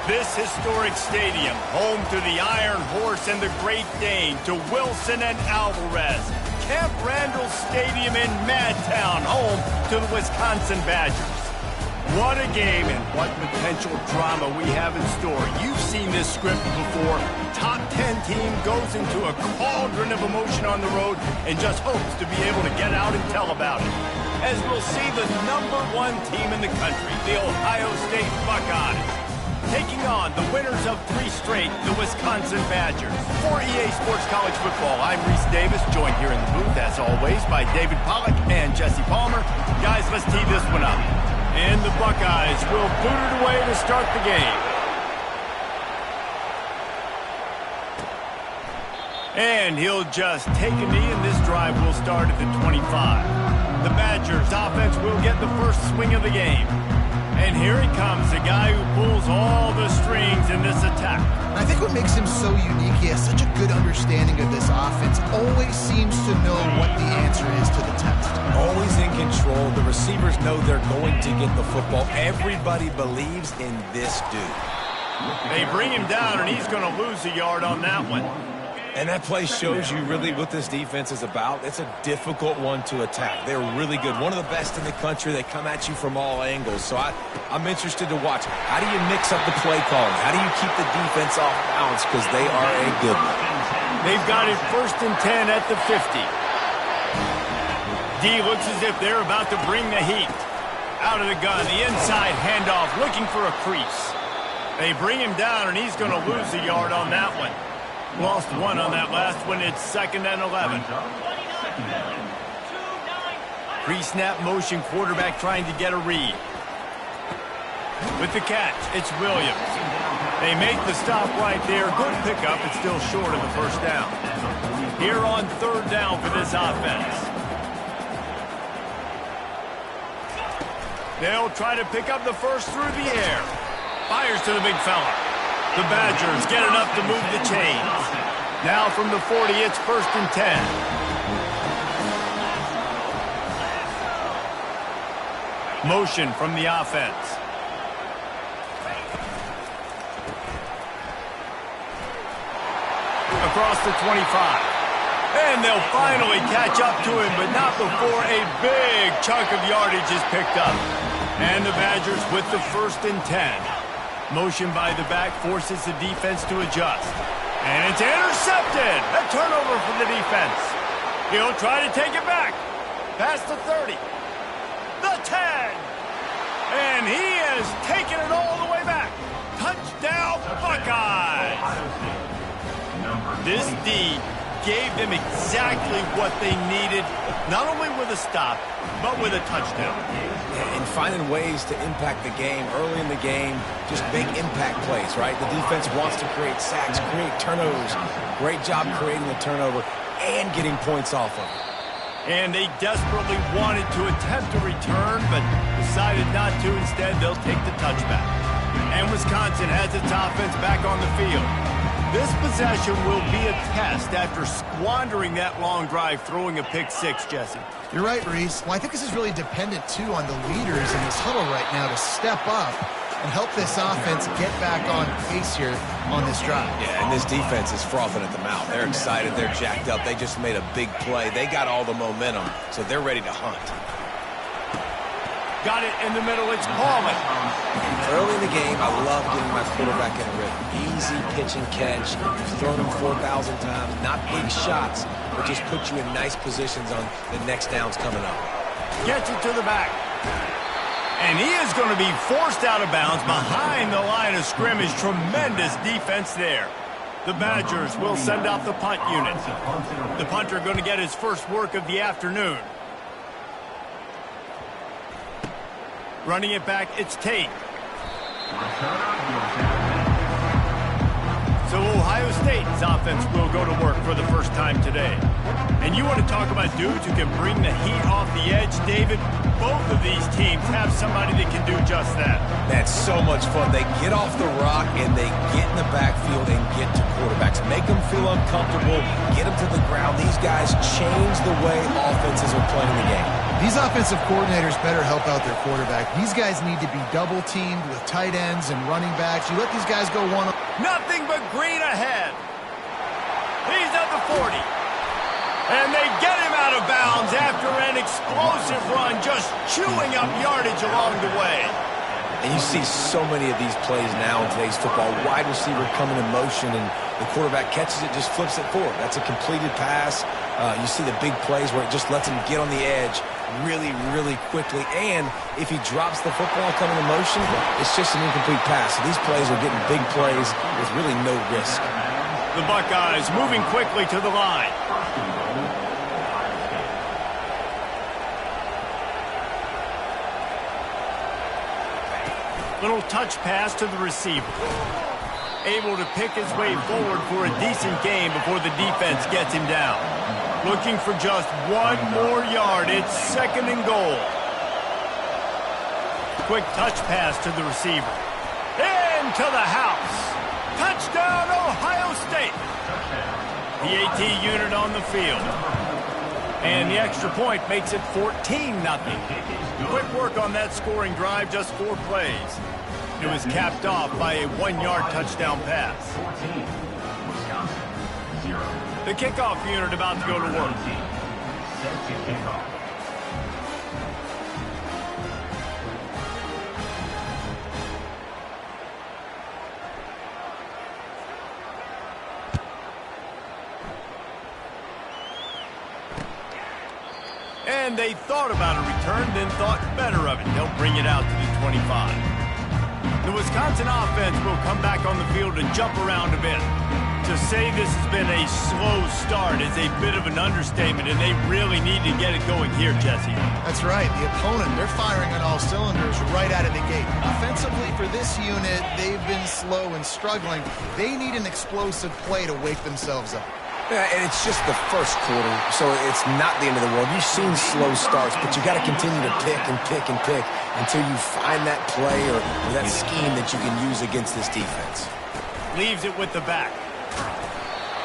This historic stadium, home to the Iron Horse and the Great Dane, to Wilson and Alvarez. Camp Randall Stadium in Madtown, home to the Wisconsin Badgers. What a game and what potential drama we have in store. You've seen this script before. Top 10 team goes into a cauldron of emotion on the road and just hopes to be able to get out and tell about it. As we'll see the #1 team in the country, the Ohio State Buckeyes, taking on the winners of 3 straight, the Wisconsin Badgers. For EA Sports College Football, I'm Reese Davis, joined here in the booth, as always, by David Pollack and Jesse Palmer. Guys, let's tee this one up. And the Buckeyes will boot it away to start the game. And he'll just take a knee, and this drive will start at the 25. The Badgers offense will get the first swing of the game. And here he comes, the guy who pulls all the strings in this attack. I think what makes him so unique, he has such a good understanding of this offense. Always seems to know what the answer is to the test. Always in control. The receivers know they're going to get the football. Everybody believes in this dude. They bring him down, and he's going to lose a yard on that one. And that play shows you really what this defense is about. It's a difficult one to attack. They're really good. One of the best in the country. They come at you from all angles. So I'm interested to watch. How do you mix up the play calling? How do you keep the defense off balance? Because they are a good one. They've got it 1st and 10 at the 50. D looks as if they're about to bring the heat. Out of the gun, the inside handoff, looking for a crease. They bring him down, and he's going to lose a yard on that one. Lost 1 on that last one. It's 2nd and 11. Pre-snap motion, quarterback trying to get a read. With the catch, it's Williams. They make the stop right there. Good pickup. It's still short of the first down. Here on 3rd down for this offense. They'll try to pick up the first through the air. Fires to the big fella. The Badgers get enough to move the chains. Now from the 40, it's 1st and 10. Motion from the offense. Across the 25. And they'll finally catch up to him, but not before a big chunk of yardage is picked up. And the Badgers with the 1st and 10. Motion by the back forces the defense to adjust. And it's intercepted. A turnover for the defense. He'll try to take it back. Past the 30. The 10. And he has taken it all the way back. Touchdown, Buckeyes. This D gave them exactly what they needed, not only with a stop, but with a touchdown. And finding ways to impact the game early in the game, just big impact plays, right? The defense wants to create sacks, create turnovers. Great job creating the turnover and getting points off of it. And they desperately wanted to attempt a return, but decided not to. Instead, they'll take the touchback. And Wisconsin has its offense back on the field. This possession will be a test after squandering that long drive, throwing a pick-6, Jesse. You're right, Reese. Well, I think this is really dependent, too, on the leaders in this huddle right now to step up and help this offense get back on pace here on this drive. Yeah, and this defense is frothing at the mouth. They're excited. They're jacked up. They just made a big play. They got all the momentum, so they're ready to hunt. Got it in the middle. It's Palmer. Early in the game, I love getting my quarterback in a rhythm. Easy pitch and catch. You've thrown them 4,000 times. Not big shots, but just put you in nice positions on the next downs coming up. Gets it to the back. And he is going to be forced out of bounds behind the line of scrimmage. Tremendous defense there. The Badgers will send out the punt unit. The punter going to get his first work of the afternoon. Running it back, it's Tate. So Ohio State's offense will go to work for the first time today. And you want to talk about dudes who can bring the heat off the edge, David? Both of these teams have somebody that can do just that. That's so much fun. They get off the rock and they get in the backfield and get to quarterbacks. Make them feel uncomfortable, get them to the ground. These guys change the way offenses are playing the game. These offensive coordinators better help out their quarterback. These guys need to be double-teamed with tight ends and running backs. You let these guys go one-on. Nothing but green ahead. He's at the 40. And they get him out of bounds after an explosive run, just chewing up yardage along the way. And you see so many of these plays now in today's football. Wide receiver coming in motion, and the quarterback catches it, just flips it forward. That's a completed pass. You see the big plays where it just lets him get on the edge really, really quickly. And if he drops the football coming in motion, it's just an incomplete pass. So these plays are getting big plays with really no risk. The Buckeyes moving quickly to the line. Little touch pass to the receiver. Able to pick his way forward for a decent gain before the defense gets him down. Looking for just one more yard. It's 2nd and goal. Quick touch pass to the receiver. Into the house. Touchdown, Ohio State. The AT unit on the field. And the extra point makes it 14-0. Quick work on that scoring drive, just 4 plays. It was capped off by a 1-yard touchdown pass. The kickoff unit about to go to work. And they thought about a return, then thought better of it. They'll bring it out to the 25. The Wisconsin offense will come back on the field and jump around a bit. To say this has been a slow start is a bit of an understatement, and they really need to get it going here, Jesse. That's right. The opponent, they're firing on all cylinders right out of the gate. Offensively, for this unit, they've been slow and struggling. They need an explosive play to wake themselves up. Yeah, and it's just the first quarter, so it's not the end of the world. You've seen slow starts, but you got to continue to pick and pick and pick until you find that play or that scheme that you can use against this defense. Leaves it with the back.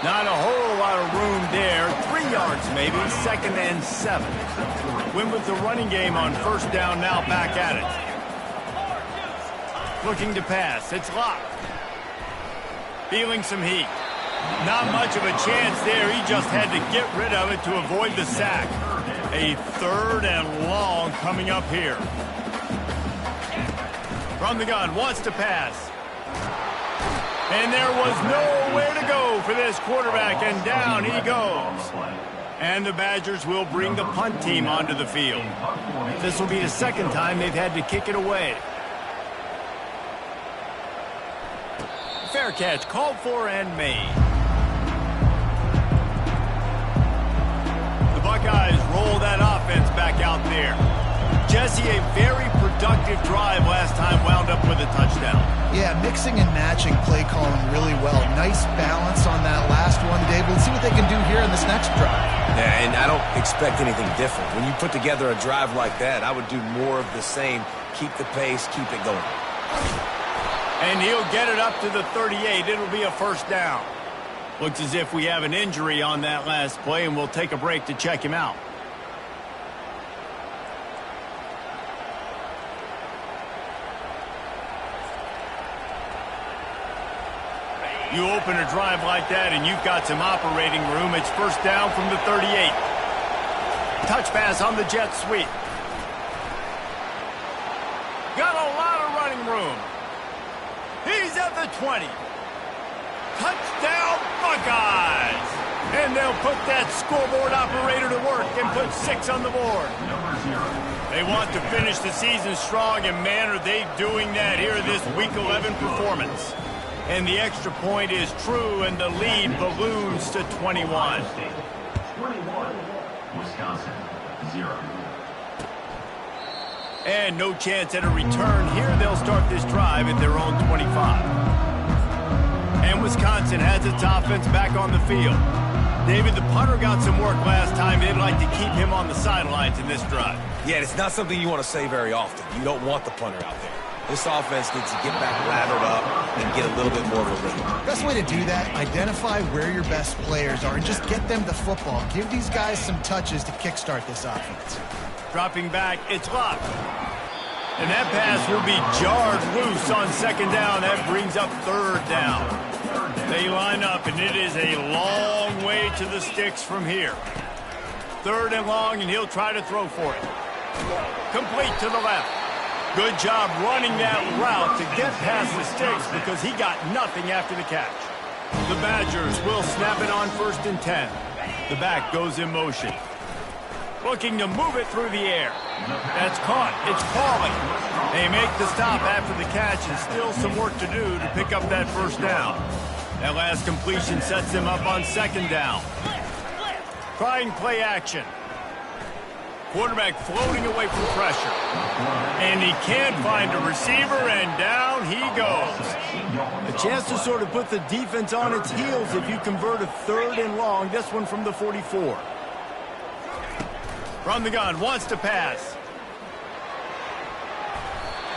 Not a whole lot of room there. 3 yards maybe, 2nd and 7. Win with the running game on 1st down, now back at it. Looking to pass, it's locked. Feeling some heat. Not much of a chance there. He just had to get rid of it to avoid the sack. A 3rd and long coming up here. From the gun, wants to pass. And there was nowhere to go for this quarterback, and down he goes. And the Badgers will bring the punt team onto the field. This will be the 2nd time they've had to kick it away. Fair catch, called for and made. The Buckeyes roll that offense back out there. Jesse, a very productive drive last time, wound up with a touchdown. Yeah, mixing and matching play calling really well. Nice balance on that last one, Dave. Let's see what they can do here in this next drive. Yeah, and I don't expect anything different. When you put together a drive like that, I would do more of the same. Keep the pace, keep it going. And he'll get it up to the 38. It'll be a 1st down. Looks as if we have an injury on that last play, and we'll take a break to check him out. You open a drive like that, and you've got some operating room. It's 1st down from the 38. Touch pass on the jet sweep. Got a lot of running room. He's at the 20. Touchdown, Buckeyes! And they'll put that scoreboard operator to work and put 6 on the board. They want to finish the season strong, and man, are they doing that here in this Week 11 performance. And the extra point is true, and the lead balloons to 21. 21, Wisconsin, 0. And no chance at a return here. They'll start this drive at their own 25. And Wisconsin has its offense back on the field. David, the punter got some work last time. They'd like to keep him on the sidelines in this drive. Yeah, it's not something you want to say very often. You don't want the punter out there. This offense needs to get back lathered up and get a little bit more relief. Best way to do that, identify where your best players are and just get them the football. Give these guys some touches to kickstart this offense. Dropping back, it's locked. And that pass will be jarred loose on second down. That brings up third down. They line up, and it is a long way to the sticks from here. Third and long, and he'll try to throw for it. Complete to the left. Good job running that route to get past the sticks because he got nothing after the catch. The Badgers will snap it on 1st and 10. The back goes in motion. Looking to move it through the air. That's caught. It's falling. They make the stop after the catch, and still some work to do to pick up that first down. That last completion sets them up on second down. Trying play action. Quarterback floating away from pressure. And he can't find a receiver, and down he goes. A chance to sort of put the defense on its heels if you convert a 3rd and long. This one from the 44. From the gun, wants to pass.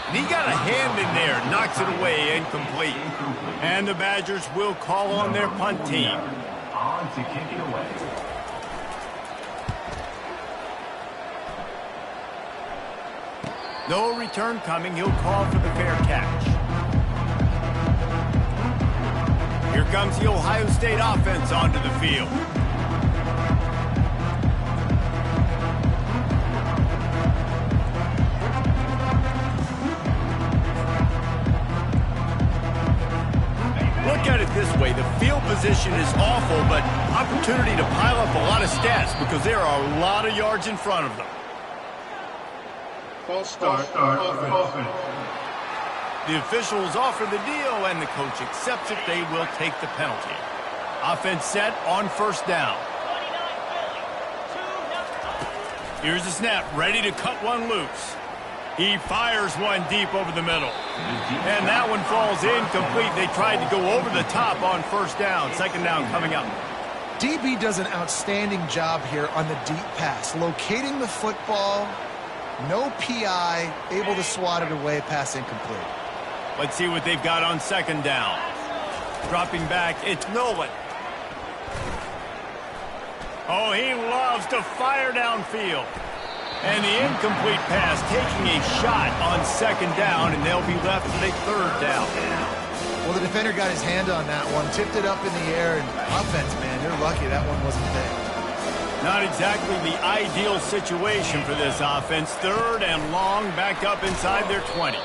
And he got a hand in there, knocks it away, incomplete. And the Badgers will call on their punt team. On to kick it away. No return coming. He'll call for the fair catch. Here comes the Ohio State offense onto the field. Look at it this way. The field position is awful, but opportunity to pile up a lot of stats because there are a lot of yards in front of them. False start. The officials offer the deal, and the coach accepts it. They will take the penalty. Offense set on 1st down. Here's the snap, ready to cut one loose. He fires one deep over the middle. And that one falls incomplete. They tried to go over the top on 1st down. Second down coming up. DB does an outstanding job here on the deep pass, locating the football. No PI, able to swat it away, pass incomplete. Let's see what they've got on 2nd down. Dropping back, it's Nolan. Oh, he loves to fire downfield. And the incomplete pass taking a shot on 2nd down, and they'll be left with a 3rd down. Well, the defender got his hand on that one, tipped it up in the air, and offense, man, they're lucky that one wasn't there. Not exactly the ideal situation for this offense. 3rd and long, backed up inside their 20.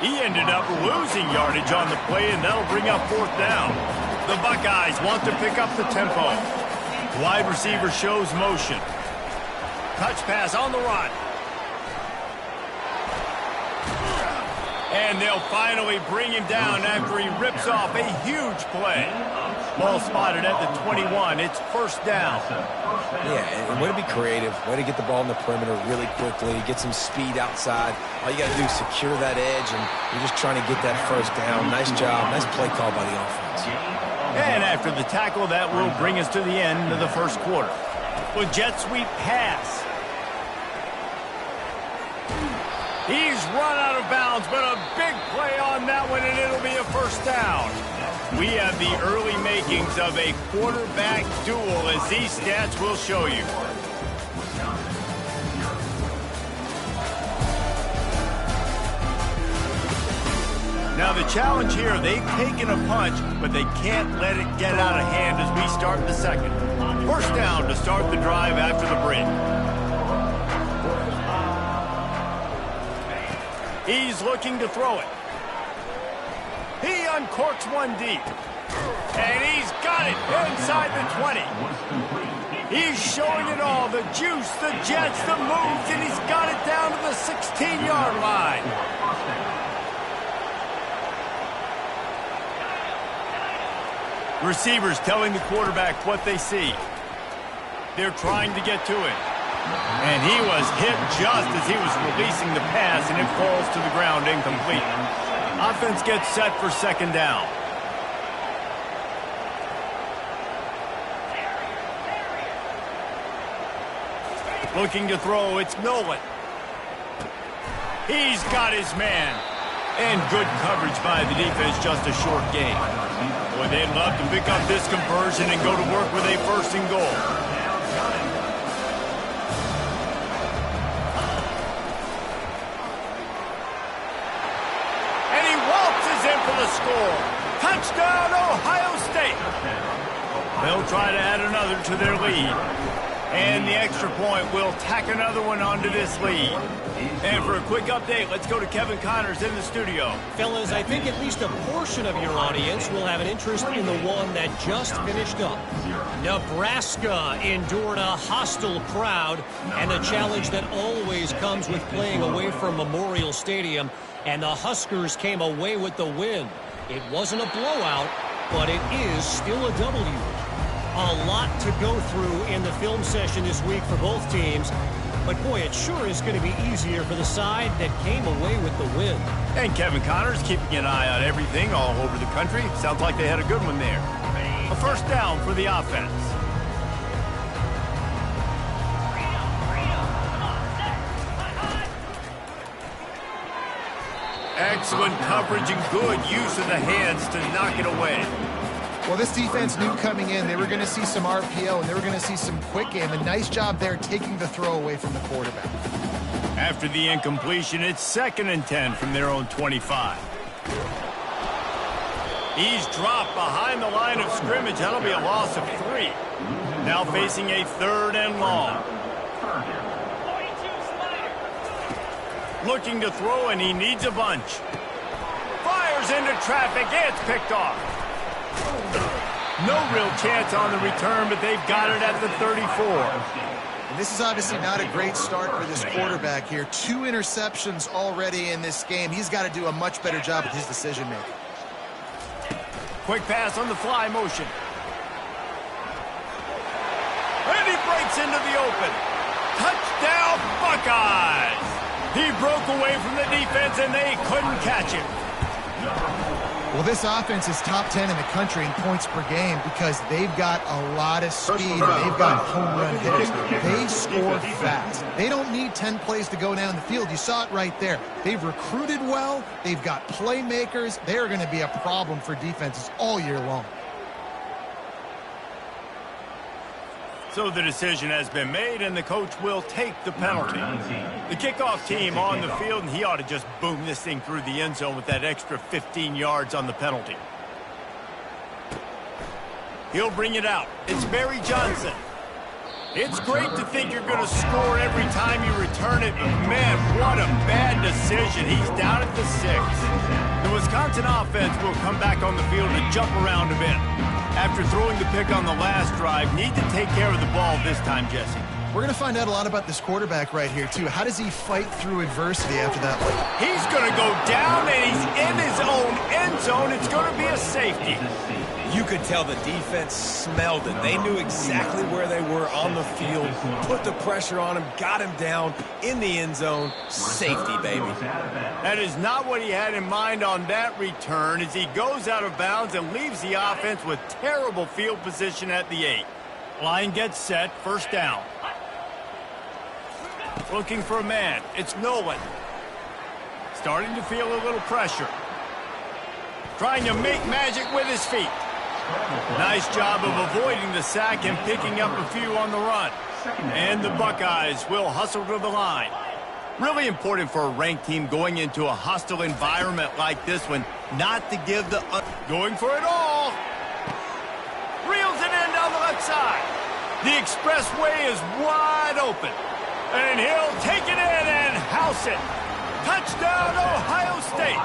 He ended up losing yardage on the play, and that'll bring up 4th down. The Buckeyes want to pick up the tempo. Wide receiver shows motion. Touch pass on the run. And they'll finally bring him down after he rips off a huge play. Ball spotted at the 21. It's 1st down. Yeah, and way to be creative. Way to get the ball in the perimeter really quickly. Get some speed outside. All you got to do is secure that edge, and you're just trying to get that 1st down. Nice job. Nice play call by the offense. And after the tackle, that will bring us to the end of the 1st quarter. With jet sweep pass. He's run out of bounds, but a big play on that one, and it'll be a 1st down. We have the early makings of a quarterback duel, as these stats will show you. Now the challenge here, they've taken a punch, but they can't let it get out of hand as we start the 2nd. 1st down to start the drive after the break. He's looking to throw it. He uncorks one deep. And he's got it inside the 20. He's showing it all. The juice, the jets, the moves, and he's got it down to the 16-yard line. Receivers telling the quarterback what they see. They're trying to get to it. And he was hit just as he was releasing the pass, and it falls to the ground incomplete. Offense gets set for 2nd down. Looking to throw, it's Nolan. He's got his man. And good coverage by the defense, just a short gain. Boy, they'd love to pick up this conversion and go to work with a 1st and goal. score. Touchdown, Ohio State. They'll try to add another to their lead. And the extra point will tack another one onto this lead. And for a quick update, let's go to Kevin Connors in the studio. Fellas, I think at least a portion of your audience will have an interest in the one that just finished up. Nebraska endured a hostile crowd and the challenge that always comes with playing away from Memorial Stadium, and the Huskers came away with the win. It wasn't a blowout, but it is still a W. A lot to go through in the film session this week for both teams. But, boy, it sure is going to be easier for the side that came away with the win. And Kevin Connors keeping an eye on everything all over the country. Sounds like they had a good one there. A first down for the offense. Excellent coverage and good use of the hands to knock it away. Well, this defense knew coming in they were going to see some RPO and they were going to see some quick game. A nice job there taking the throw away from the quarterback. After the incompletion, it's 2nd and 10 from their own 25. He's dropped behind the line of scrimmage. That'll be a loss of 3. Now facing a 3rd and long. Looking to throw, and he needs a bunch. Fires into traffic. It's picked off. No real chance on the return, but they've got it at the 34. And this is obviously not a great start for this quarterback here. 2 interceptions already in this game. He's got to do a much better job with his decision-making. Quick pass on the fly motion. And he breaks into the open. Touchdown, Buckeyes! He broke away from the defense, and they couldn't catch him. Well, this offense is top 10 in the country in points per game because they've got a lot of speed and they've got home run hitters. They score fast. They don't need 10 plays to go down the field. You saw it right there. They've recruited well. They've got playmakers. They're going to be a problem for defenses all year long. So the decision has been made, and the coach will take the penalty. The kickoff team on the field, and he ought to just boom this thing through the end zone with that extra 15 yards on the penalty. He'll bring it out. It's Barry Johnson. It's great to think you're going to score every time you return it, but man, what a bad decision. He's down at the 6. The Wisconsin offense will come back on the field to jump around a bit. After throwing the pick on the last drive, need to take care of the ball this time, Jesse. We're going to find out a lot about this quarterback right here, too. How does he fight through adversity after that? He's going to go down, and he's in his own end zone. It's going to be a safety. You could tell the defense smelled it. They knew exactly where they were on the field, put the pressure on him, got him down in the end zone. Safety, baby. That is not what he had in mind on that return as he goes out of bounds and leaves the offense with terrible field position at the 8. Line gets set, first down. Looking for a man. It's Nolan. Starting to feel a little pressure. Trying to make magic with his feet. Nice job of avoiding the sack and picking up a few on the run. And the Buckeyes will hustle to the line. Really important for a ranked team going into a hostile environment like this one, not to give the... Going for it all. Reels it in down the left side. The expressway is wide open. And he'll take it in and house it. Touchdown, Ohio State.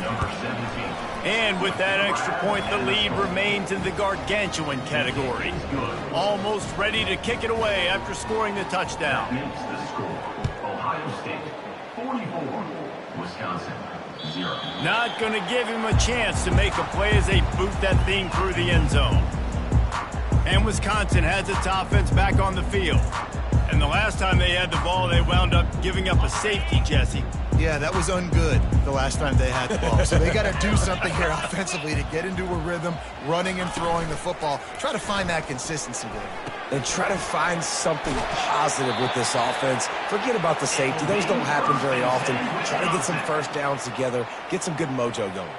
Number 17. And with that extra point, the lead remains in the gargantuan category. Almost ready to kick it away after scoring the touchdown. Makes the score. Ohio State 44, Wisconsin 0. Not going to give him a chance to make a play as they boot that thing through the end zone. And Wisconsin has its offense back on the field. And the last time they had the ball, they wound up giving up a safety, Jesse. Yeah, that was ungood the last time they had the ball. So they got to do something here offensively to get into a rhythm, running and throwing the football. Try to find that consistency there. And try to find something positive with this offense. Forget about the safety. Those don't happen very often. Try to get some first downs together, get some good mojo going.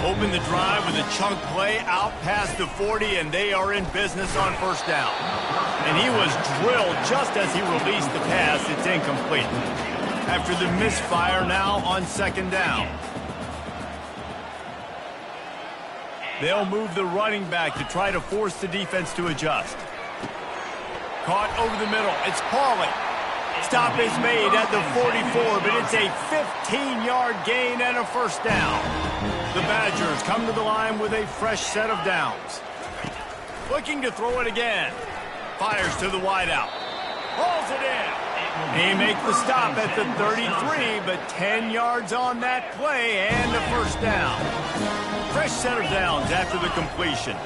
Open the drive with a chunk play out past the 40, and they are in business on first down. And he was drilled just as he released the pass. It's incomplete. After the misfire, now on second down. They'll move the running back to try to force the defense to adjust. Caught over the middle. It's Pauly. Stop is made at the 44, but it's a 15-yard gain and a first down. The Badgers come to the line with a fresh set of downs. Looking to throw it again. Fires to the wideout. Hauls it in. He makes the stop at the 33, but 10 yards on that play and a first down. Fresh set of downs after the completion.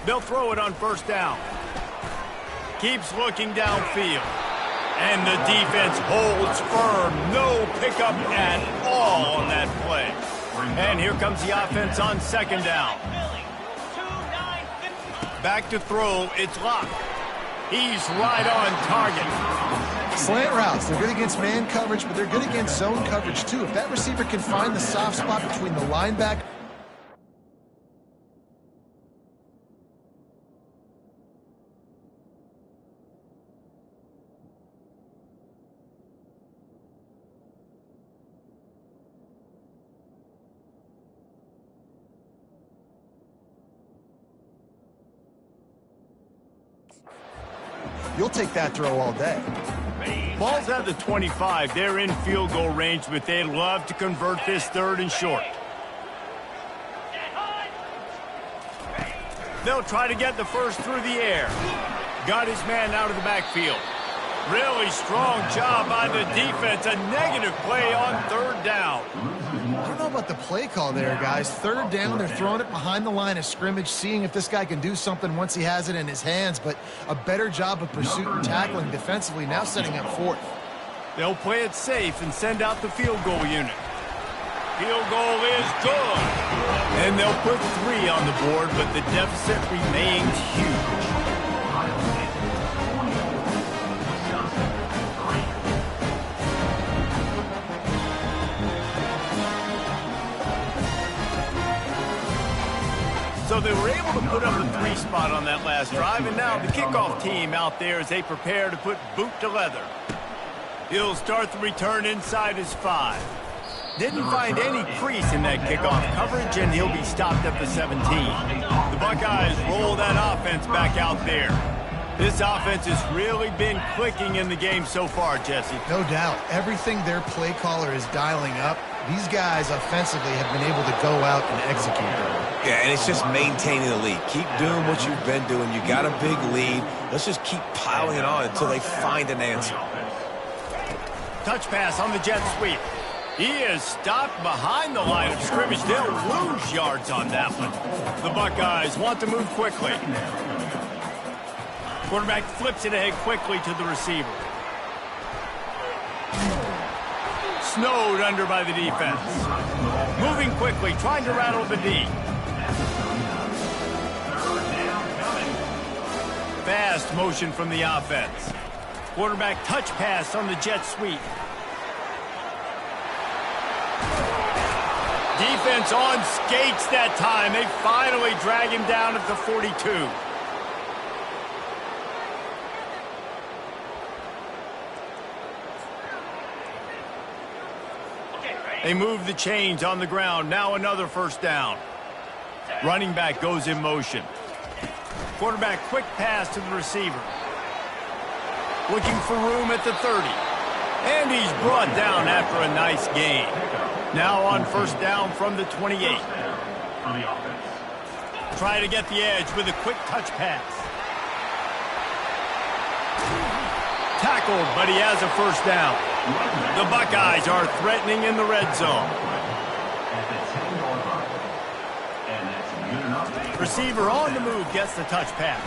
They'll throw it on first down. Keeps looking downfield. And the defense holds firm. No pickup at all on that play. And here comes the offense on second down. Back to throw. It's locked. He's right on target. Slant routes. They're good against man coverage, but they're good against zone coverage, too. If that receiver can find the soft spot between the linebacker. You'll take that throw all day. Ball's at the 25. They're in field goal range, but they'd love to convert this third and short. They'll try to get the first through the air. Got his man out of the backfield. Really strong job by the defense. A negative play on third down. I don't know about the play call there, guys. Third down, they're throwing it behind the line of scrimmage, seeing if this guy can do something once he has it in his hands, but a better job of pursuit and tackling defensively, now setting up fourth. They'll play it safe and send out the field goal unit. Field goal is good. And they'll put 3 on the board, but the deficit remains huge. So they were able to put up a 3 spot on that last drive, and now the kickoff team out there as they prepare to put boot to leather. He'll start the return inside his 5. Didn't find any crease in that kickoff coverage, and he'll be stopped at the 17. The Buckeyes roll that offense back out there. This offense has really been clicking in the game so far, Jesse. No doubt. Everything their play caller is dialing up, these guys offensively have been able to go out and execute them. Yeah, and it's just maintaining the lead. Keep doing what you've been doing. You got a big lead. Let's just keep piling it on until they find an answer. Touch pass on the jet sweep. He is stopped behind the line of scrimmage. They'll lose yards on that one. The Buckeyes want to move quickly. Quarterback flips it ahead quickly to the receiver. Snowed under by the defense. Moving quickly, trying to rattle the D. Fast motion from the offense. Quarterback touch pass on the jet sweep. Defense on skates that time. They finally drag him down at the 42. They move the chains on the ground. Now another first down. Running back goes in motion. Quarterback quick pass to the receiver. Looking for room at the 30. And he's brought down after a nice gain. Now on first down from the 28. Try to get the edge with a quick touch pass. Tackled, but he has a first down. The Buckeyes are threatening in the red zone. Receiver on the move gets the touch pass.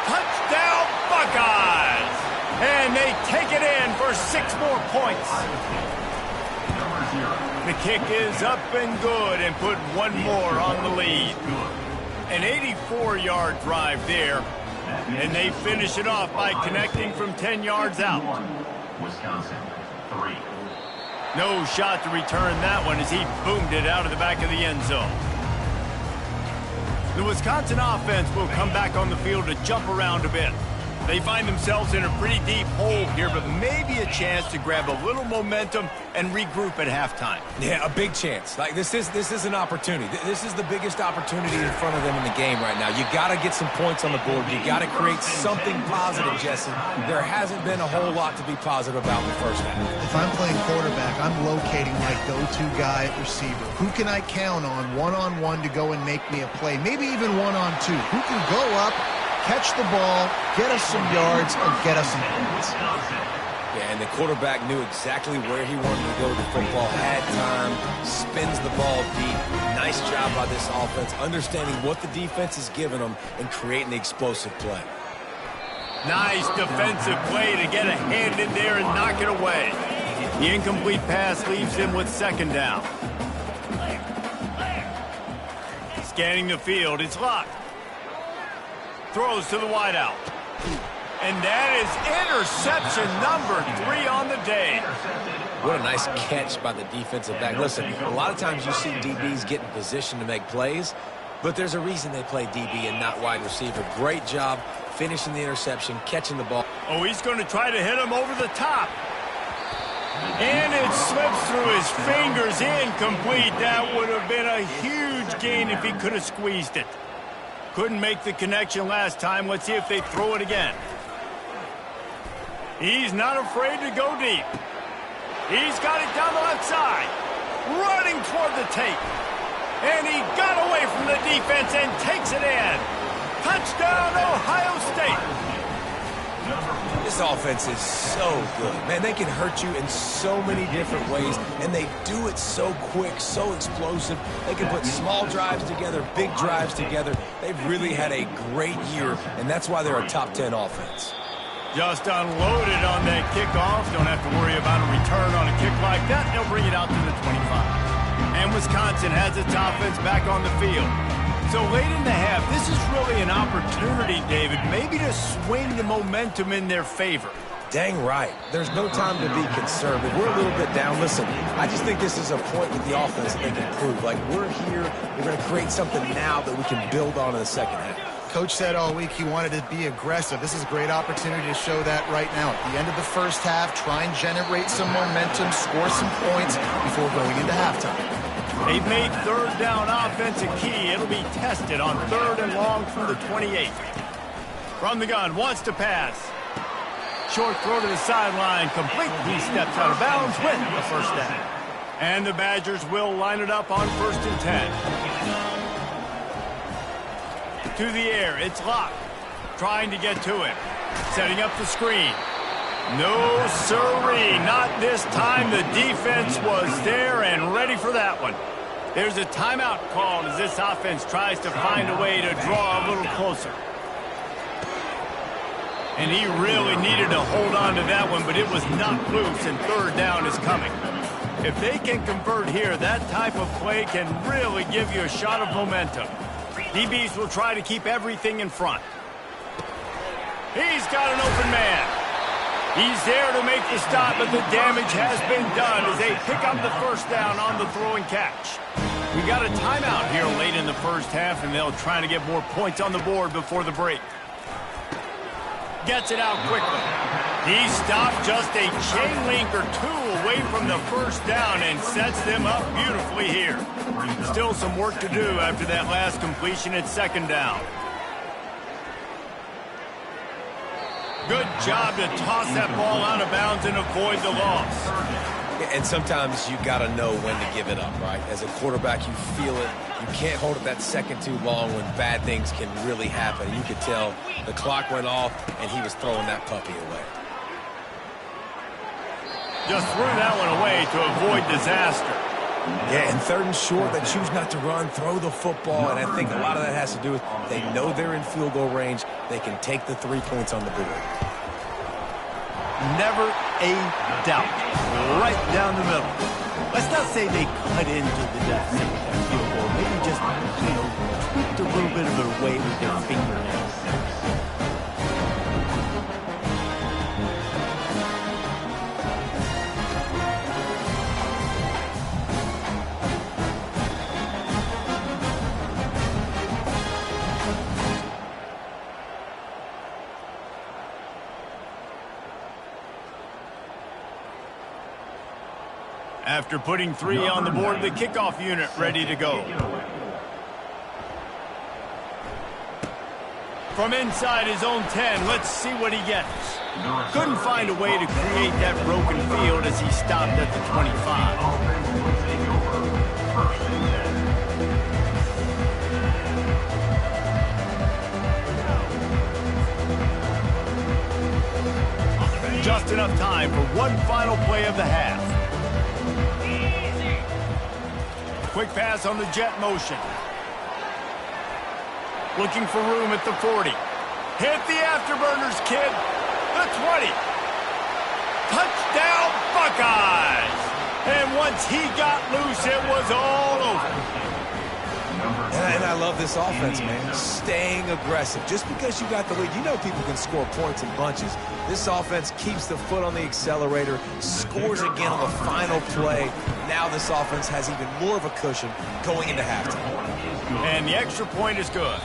Touchdown, Buckeyes! And they take it in for 6 more points. The kick is up and good and put 1 more on the lead. An 84-yard drive there. And they finish it off by connecting from 10 yards out. Wisconsin, 3. No shot to return that one as he boomed it out of the back of the end zone. The Wisconsin offense will come back on the field to jump around a bit. They find themselves in a pretty deep hole here, but maybe a chance to grab a little momentum and regroup at halftime. Yeah, a big chance. Like this is an opportunity. This is the biggest opportunity in front of them in the game right now. You got to get some points on the board. You got to create something positive, Jesse. There hasn't been a whole lot to be positive about in the first half. If I'm playing quarterback, I'm locating my go-to guy at receiver. Who can I count on one-on-one to go and make me a play? Maybe even one-on-two. Who can go up, catch the ball, get us some yards, and get us some points? Yeah, and the quarterback knew exactly where he wanted to go with the football, had time, spins the ball deep. Nice job by this offense, understanding what the defense is giving them and creating the explosive play. Nice defensive play to get a hand in there and knock it away. The incomplete pass leaves him with second down. Scanning the field, it's locked. Throws to the wideout. And that is interception number 3 on the day. What a nice catch by the defensive back. Listen, a lot of times you see DBs get in position to make plays, but there's a reason they play DB and not wide receiver. Great job finishing the interception, catching the ball. Oh, he's going to try to hit him over the top. And it slips through his fingers, incomplete. That would have been a huge gain if he could have squeezed it. Couldn't make the connection last time. Let's see if they throw it again. He's not afraid to go deep. He's got it down the left side. Running toward the tape. And he got away from the defense and takes it in. Touchdown, Ohio State. This offense is so good. Man, they can hurt you in so many different ways, and they do it so quick, so explosive. They can put small drives together, big drives together. They've really had a great year, and that's why they're a top 10 offense. Just unloaded on that kickoff. Don't have to worry about a return on a kick like that. They'll bring it out to the 25. And Wisconsin has its offense back on the field. So late in the half, this is really an opportunity, David, maybe to swing the momentum in their favor. Dang right. There's no time to be conservative. We're a little bit down. Listen, I just think this is a point with the offense that they can prove. Like, we're here. We're going to create something now that we can build on in the second half. Coach said all week he wanted to be aggressive. This is a great opportunity to show that right now. At the end of the first half, try and generate some momentum, score some points before going into halftime. They've made third down offense a key. It'll be tested on 3rd and long from the 28. From the gun, wants to pass. Short throw to the sideline, complete. He steps out of bounds with the first down. And the Badgers will line it up on 1st and 10. To the air, it's locked. Trying to get to him. Setting up the screen. No sirree, not this time. The defense was there and ready for that one. There's a timeout called as this offense tries to find a way to draw a little closer. And he really needed to hold on to that one, but it was knocked loose, and 3rd down is coming. If they can convert here, that type of play can really give you a shot of momentum. DBs will try to keep everything in front. He's got an open man. He's there to make the stop, but the damage has been done as they pick up the first down on the throw and catch. We got a timeout here late in the first half, and they'll try to get more points on the board before the break. Gets it out quickly. He stopped just a chain link or two away from the first down and sets them up beautifully here. Still some work to do after that last completion at 2nd down. Good job to toss that ball out of bounds and avoid the loss. And sometimes you got to know when to give it up, right? As a quarterback, you feel it. You can't hold it that second too long when bad things can really happen. You could tell the clock went off, and he was throwing that puppy away. Just threw that one away to avoid disaster. Yeah, and 3rd and short, they choose not to run, throw the football, and I think a lot of that has to do with they know they're in field goal range. They can take the 3 points on the board. Never a doubt. Right down the middle. Let's not say they cut into the deficit with that field goal. Maybe just, tweaked a little bit of their way with their fingernails. After putting 3 on the board, the kickoff unit ready to go. From inside his own 10, let's see what he gets. Couldn't find a way to create that broken field as he stopped at the 25. Just enough time for one final play of the half. Quick pass on the jet motion. Looking for room at the 40. Hit the afterburners, kid. The 20. Touchdown, Buckeyes! And once he got loose, it was all over. And I love this offense, man. Staying aggressive. Just because you got the lead, you know people can score points in bunches. This offense keeps the foot on the accelerator, scores again on the final play. Now this offense has even more of a cushion going into halftime. And the extra point is good.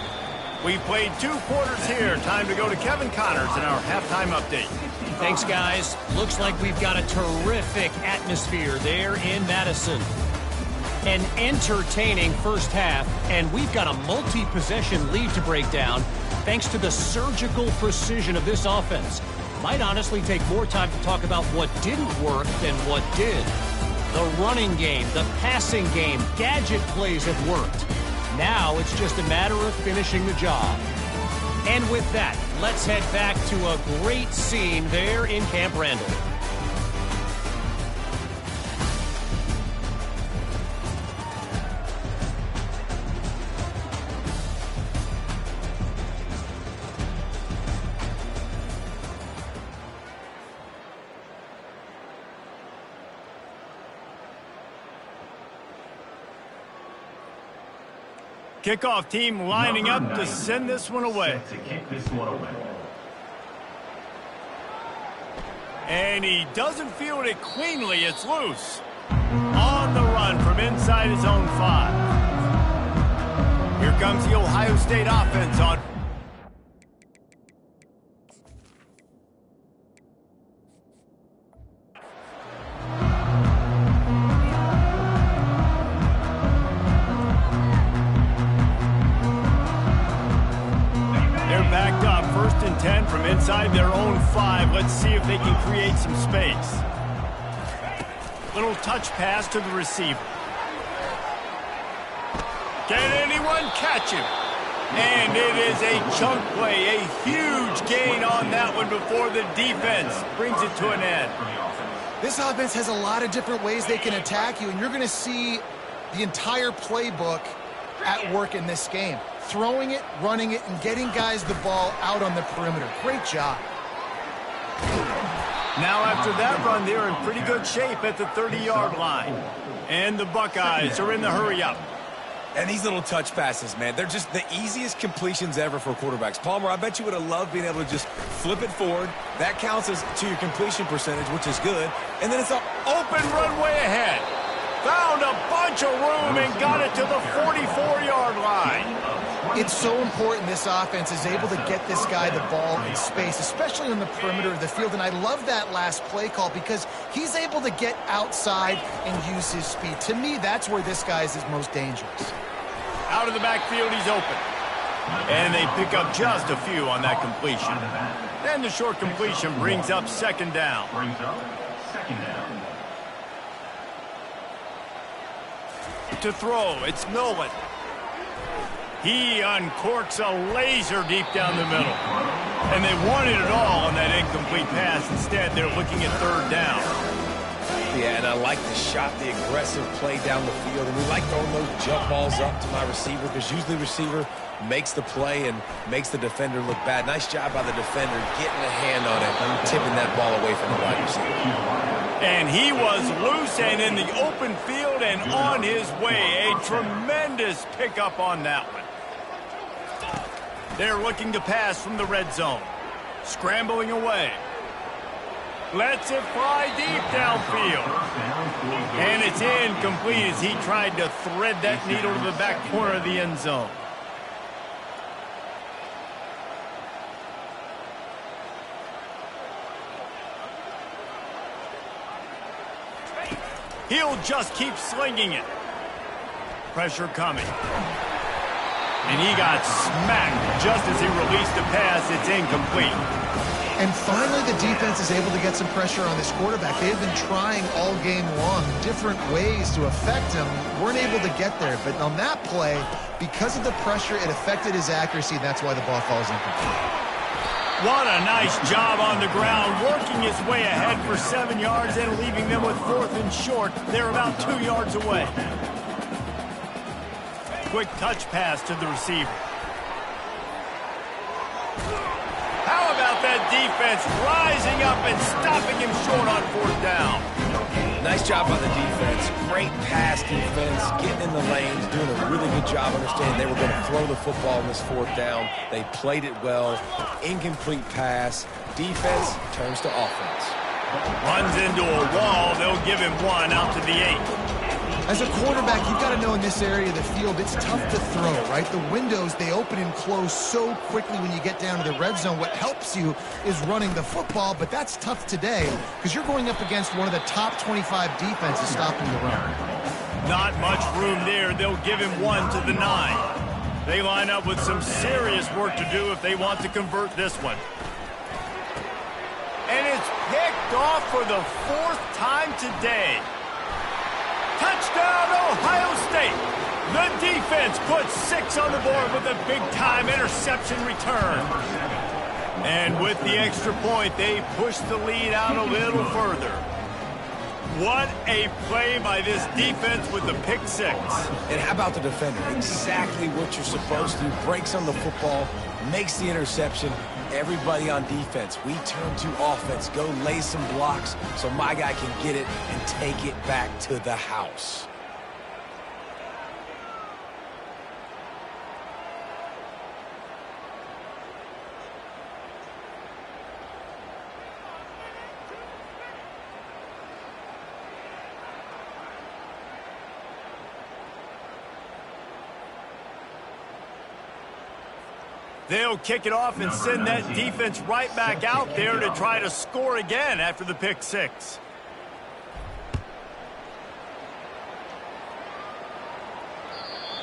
We've played 2 quarters here. Time to go to Kevin Connors in our halftime update. Thanks, guys. Looks like we've got a terrific atmosphere there in Madison. An entertaining first half, and we've got a multi-possession lead to break down thanks to the surgical precision of this offense. Might honestly take more time to talk about what didn't work than what did. The running game, the passing game, gadget plays have worked. Now it's just a matter of finishing the job. And with that, let's head back to a great scene there in Camp Randall. Kickoff team lining up to send this one away. And he doesn't field it cleanly. It's loose. On the run from inside his own 5. Here comes the Ohio State offense on. Backed up, 1st and 10 from inside their own 5. Let's see if they can create some space. Little touch pass to the receiver. Can anyone catch him? And it is a chunk play, a huge gain on that one before the defense brings it to an end. This offense has a lot of different ways they can attack you, and you're going to see the entire playbook at work in this game. Throwing it, running it, and getting guys the ball out on the perimeter. Great job. Now after that run, they're in pretty good shape at the 30-yard line. And the Buckeyes are in the hurry-up. And these little touch passes, man, they're just the easiest completions ever for quarterbacks. Palmer, I bet you would have loved being able to just flip it forward. That counts as to your completion percentage, which is good. And then it's an open runway ahead. Found a bunch of room and got it to the 44-yard line. It's so important this offense is able to get this guy the ball in space, especially on the perimeter of the field. And I love that last play call because he's able to get outside and use his speed. To me, that's where this guy is most dangerous. Out of the backfield, he's open. And they pick up just a few on that completion. Then the short completion brings up 2nd down. To throw, it's Nolan. He uncorks a laser deep down the middle. And they wanted it all on that incomplete pass. Instead, they're looking at 3rd down. Yeah, and I like the shot, the aggressive play down the field. And we like throwing those jump balls up to my receiver because usually the receiver makes the play and makes the defender look bad. Nice job by the defender getting a hand on it and tipping that ball away from the wide receiver. And he was loose and in the open field and on his way. A tremendous pickup on that one. They're looking to pass from the red zone. Scrambling away. Lets it fly deep downfield. And it's incomplete as he tried to thread that needle to the back corner of the end zone. He'll just keep slinging it. Pressure coming. And he got smacked just as he released the pass. It's incomplete. And finally, the defense is able to get some pressure on this quarterback. They've been trying all game long different ways to affect him. Weren't able to get there. But on that play, because of the pressure, it affected his accuracy. That's why the ball falls incomplete. What a nice job on the ground, working his way ahead for 7 yards and leaving them with 4th and short. They're about 2 yards away. Quick touch pass to the receiver. How about that defense rising up and stopping him short on 4th down? Nice job by the defense. Great pass defense, getting in the lanes, doing a really good job understanding they were going to throw the football on this 4th down. They played it well. Incomplete pass. Defense turns to offense. Runs into a wall. They'll give him 1 out to the 8. As a quarterback, you've got to know in this area of the field, it's tough to throw, right? The windows, they open and close so quickly when you get down to the red zone. What helps you is running the football, but that's tough today because you're going up against one of the top 25 defenses stopping the run. Not much room there. They'll give him 1 to the 9. They line up with some serious work to do if they want to convert this one. And it's picked off for the 4th time today. Touchdown, Ohio State. The defense puts 6 on the board with a big-time interception return. And with the extra point, they push the lead out a little further. What a play by this defense with the pick 6. And how about the defender? Exactly what you're supposed to do. Breaks on the football, makes the interception. Everybody on defense, we turn to offense. Go lay some blocks so my guy can get it and take it back to the house. They'll kick it off and send that defense right back out there to try to score again after the pick 6.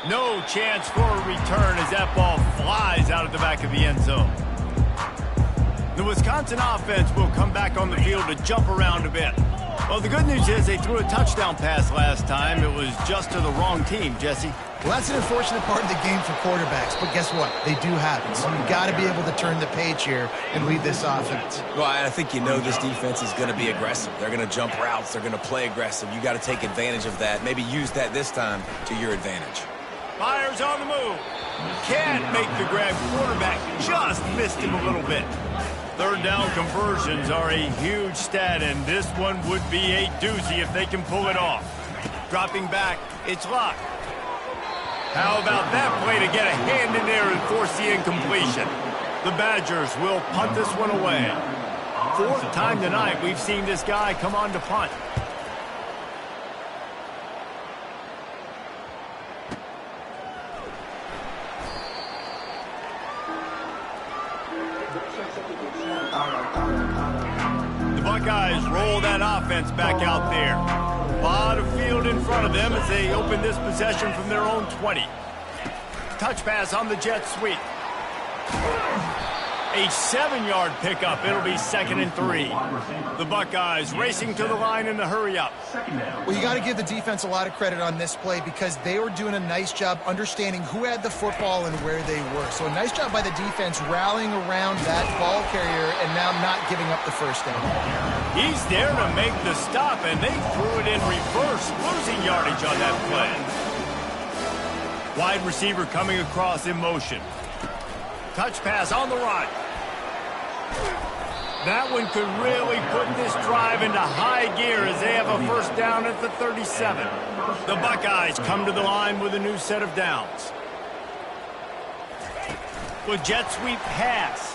No chance for a return as that ball flies out of the back of the end zone. The Wisconsin offense will come back on the field to jump around a bit. Well, the good news is they threw a touchdown pass last time. It was just to the wrong team, Jesse. Well, that's an unfortunate part of the game for quarterbacks, but guess what? They do happen. So you've got to be able to turn the page here and lead this offense. Well, I think you know this defense is going to be aggressive. They're going to jump routes. They're going to play aggressive. You got to take advantage of that. Maybe use that this time to your advantage. Fires on the move. Can't make the grab. Quarterback just missed him a little bit. 3rd down conversions are a huge stat, and this one would be a doozy if they can pull it off. Dropping back, it's locked. How about that play to get a hand in there and force the incompletion? The Badgers will punt this one away. 4th time tonight we've seen this guy come on to punt. The Buckeyes roll that offense back out there. A lot of field in front of them as they open this possession from their own 20. Touch pass on the jet sweep. A 7-yard pickup. It'll be 2nd and 3. The Buckeyes racing to the line in the hurry up. Well, you got to give the defense a lot of credit on this play because they were doing a nice job understanding who had the football and where they were. So a nice job by the defense rallying around that ball carrier and now not giving up the 1st down. He's there to make the stop, and they threw it in reverse, losing yardage on that play. Wide receiver coming across in motion. Touch pass on the run. That one could really put this drive into high gear as they have a 1st down at the 37. The Buckeyes come to the line with a new set of downs. With jet sweep pass.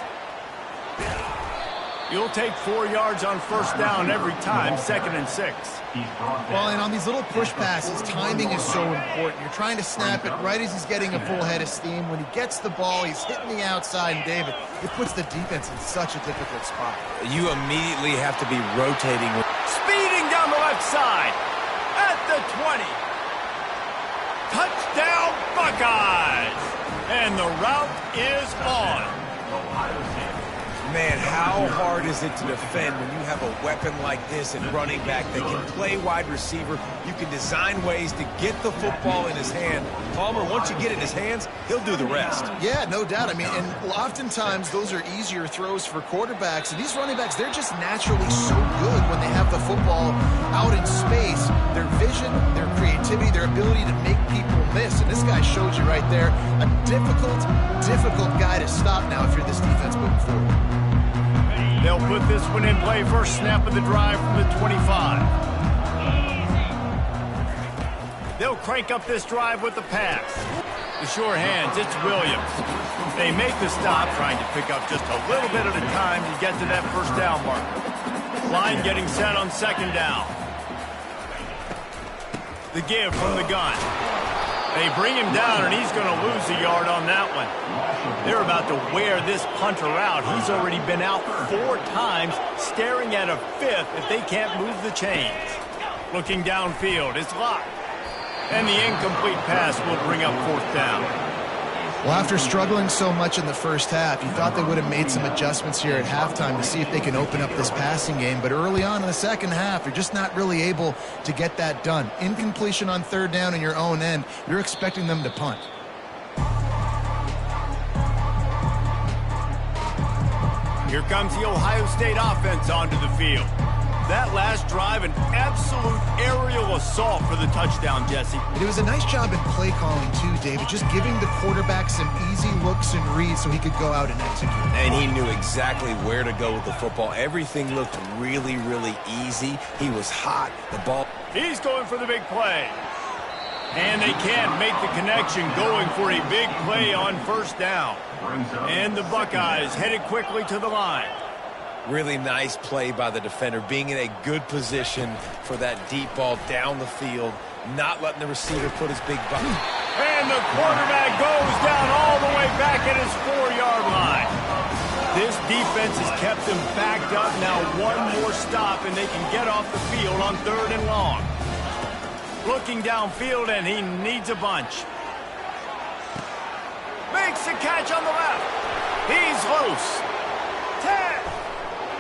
You'll take 4 yards on 1st down every time, 2nd and 6. Well, and on these little push passes, timing is so important. You're trying to snap it right as he's getting a full head of steam. When he gets the ball, he's hitting the outside, and David, it puts the defense in such a difficult spot. You immediately have to be rotating. Speeding down the left side. the 20. Touchdown, Buckeyes! And the route is on. Man, how hard is it to defend when you have a weapon like this at running back that can play wide receiver? You can design ways to get the football in his hand. Palmer, once you get it in his hands, he'll do the rest. Yeah, no doubt. I mean, and oftentimes those are easier throws for quarterbacks. And these running backs, they're just naturally so good when they have the football out in space. Their vision, their creativity, their ability to make people miss. And this guy showed you right there, a difficult guy to stop now if you're this defense moving forward. They'll put this one in play, first snap of the drive from the 25. They'll crank up this drive with the pass. The sure hands, it's Williams. They make the stop, trying to pick up just a little bit at a time to get to that first down marker. Line getting set on second down. The give from the gun. They bring him down, and he's going to lose a yard on that one. They're about to wear this punter out. He's already been out 4 times, staring at a 5th if they can't move the chains. Looking downfield, it's locked. And the incomplete pass will bring up 4th down. Well, after struggling so much in the first half, you thought they would have made some adjustments here at halftime to see if they can open up this passing game. But early on in the second half, you're just not really able to get that done. Incompletion on third down in your own end, you're expecting them to punt. Here comes the Ohio State offense onto the field. That last drive, an absolute aerial assault for the touchdown, Jesse. It was a nice job in play calling, too, David, just giving the quarterback some easy looks and reads so he could go out and execute. And he knew exactly where to go with the football. Everything looked really, really easy. He was hot. The ball. He's going for the big play. And they can't make the connection, going for a big play on first down. And the Buckeyes headed quickly to the line. Really nice play by the defender, being in a good position for that deep ball down the field, not letting the receiver put his big butt. And the quarterback goes down all the way back at his 4-yard line. This defense has kept them backed up. Now one more stop, and they can get off the field on 3rd and long. Looking downfield, and he needs a bunch. Makes the catch on the left. He's loose. 10.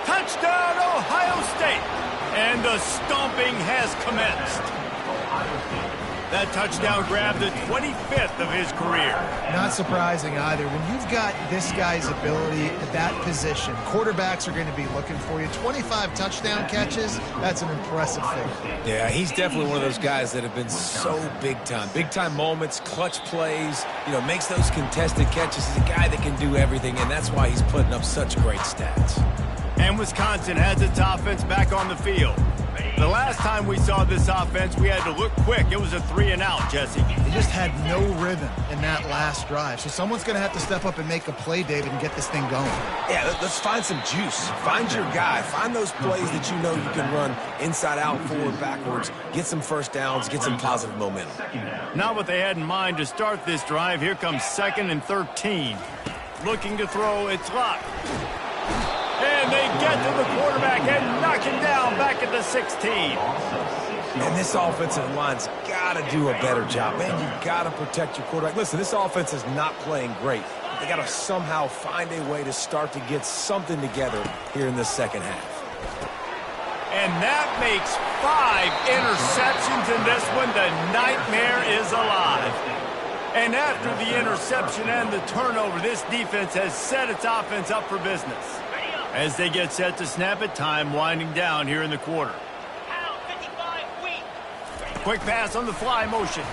Touchdown, Ohio State. And the stomping has commenced. That touchdown grabbed the 25th of his career. Not surprising either. When you've got this guy's ability at that position, quarterbacks are going to be looking for you. 25 touchdown catches, that's an impressive figure. Yeah, he's definitely one of those guys that have been so big time. Big time moments, clutch plays, makes those contested catches. He's a guy that can do everything, and that's why he's putting up such great stats. And Wisconsin has its offense back on the field. The last time we saw this offense, we had to look quick. It was a 3-and-out, Jesse. They just had no rhythm in that last drive. So someone's going to have to step up and make a play, David, and get this thing going. Yeah, let's find some juice. Find your guy. Find those plays that you know you can run inside out, forward, backwards. Get some first downs. Get some positive momentum. Not what they had in mind to start this drive. Here comes 2nd and 13. Looking to throw. It's locked. And they get to the quarterback and knock him down back at the 16. And this offensive line's got to do a better job. Man, you've got to protect your quarterback. Listen, this offense is not playing great. They got to somehow find a way to start to get something together here in the second half. And that makes 5 interceptions in this one. The nightmare is alive. And after the interception and the turnover, this defense has set its offense up for business. As they get set to snap it, time winding down here in the quarter. Quick pass on the fly motion.